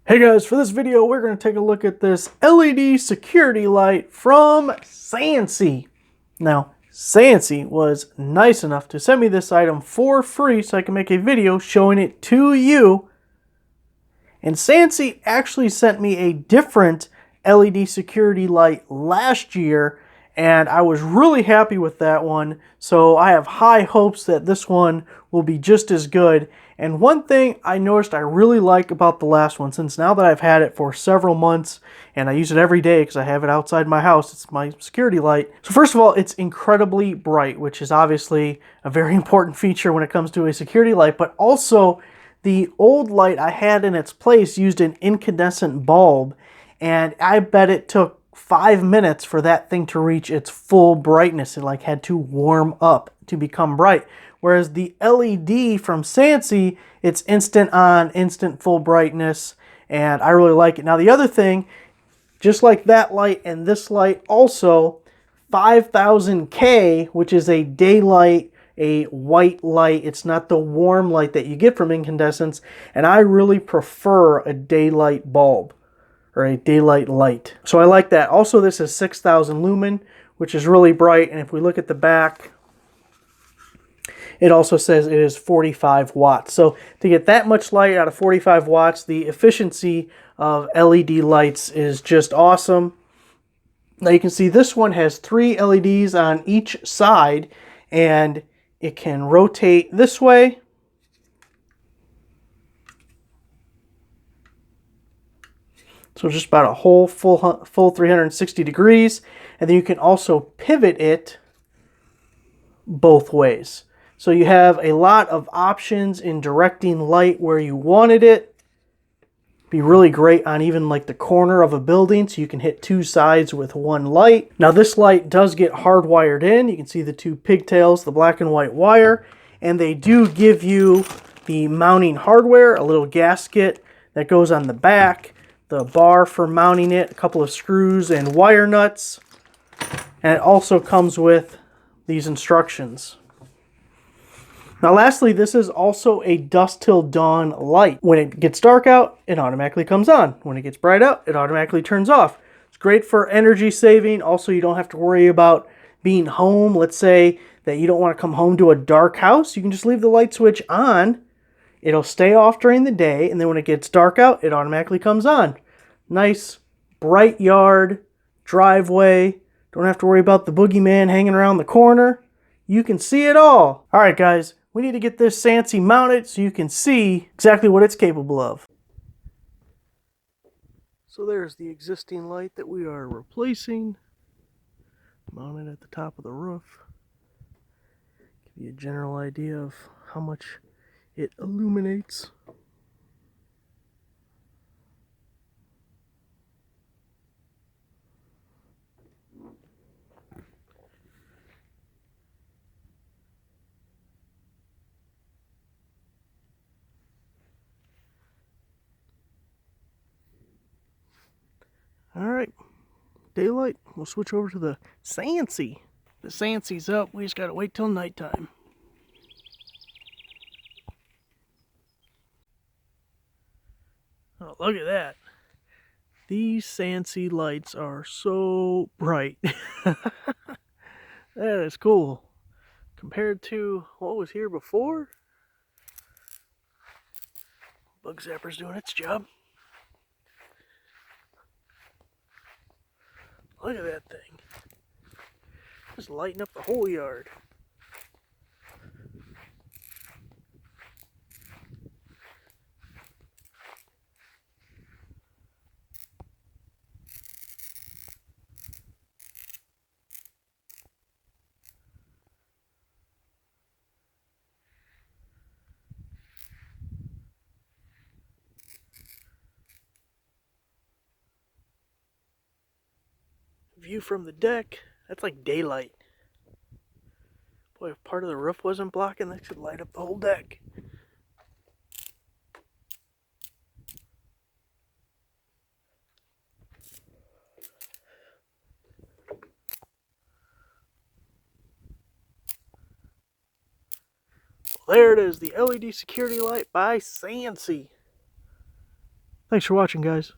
Hey guys, for this video we're going to take a look at this LED security light from Sansi. Now, Sansi was nice enough to send me this item for free so I can make a video showing it to you. And Sansi actually sent me a different LED security light last year, and I was really happy with that one. So I have high hopes that this one will be just as good. And one thing I noticed I really like about the last one, since now that I've had it for several months and I use it every day because I have it outside my house, it's my security light. So first of all, it's incredibly bright, which is obviously a very important feature when it comes to a security light, but also the old light I had in its place used an incandescent bulb, and I bet it took 5 minutes for that thing to reach its full brightness. It had to warm up to become bright. Whereas the LED from Sansi, it's instant on, instant full brightness, and I really like it. Now the other thing, just like that light and this light also, 5000K, which is a daylight, a white light. It's not the warm light that you get from incandescents, and I really prefer a daylight bulb or a daylight light. So I like that. Also, this is 6000 lumen, which is really bright, and if we look at the back, it also says it is 45 watts. So to get that much light out of 45 watts, the efficiency of LED lights is just awesome. Now you can see this one has 3 LEDs on each side, and it can rotate this way. So just about a whole full 360 degrees. And then you can also pivot it both ways. So you have a lot of options in directing light where you wanted it. Be really great on even like the corner of a building, so you can hit 2 sides with one light. Now this light does get hardwired in. You can see the 2 pigtails, the black and white wire, and they do give you the mounting hardware, a little gasket that goes on the back, the bar for mounting it, a couple of screws and wire nuts, and it also comes with these instructions. Now lastly, this is also a dusk till dawn light. When it gets dark out, it automatically comes on. When it gets bright out, it automatically turns off. It's great for energy saving. Also, you don't have to worry about being home. Let's say that you don't want to come home to a dark house. You can just leave the light switch on. It'll stay off during the day, and then when it gets dark out, it automatically comes on. Nice, bright yard, driveway. Don't have to worry about the boogeyman hanging around the corner. You can see it all. All right, guys. We need to get this Sansi mounted so you can see exactly what it's capable of. So there's the existing light that we are replacing. Mounted at the top of the roof. Give you a general idea of how much it illuminates. Alright, daylight. We'll switch over to the Sansi. The Sansi's up. We just gotta wait till nighttime. Oh, look at that. These Sansi lights are so bright. That is cool. Compared to what was here before. Bug zapper's doing its job. Look at that thing. Just lighting up the whole yard. View from the deck, that's like daylight. Boy, if part of the roof wasn't blocking, that could light up the whole deck. Well, there it is, the LED security light by Sansi. Thanks for watching, guys.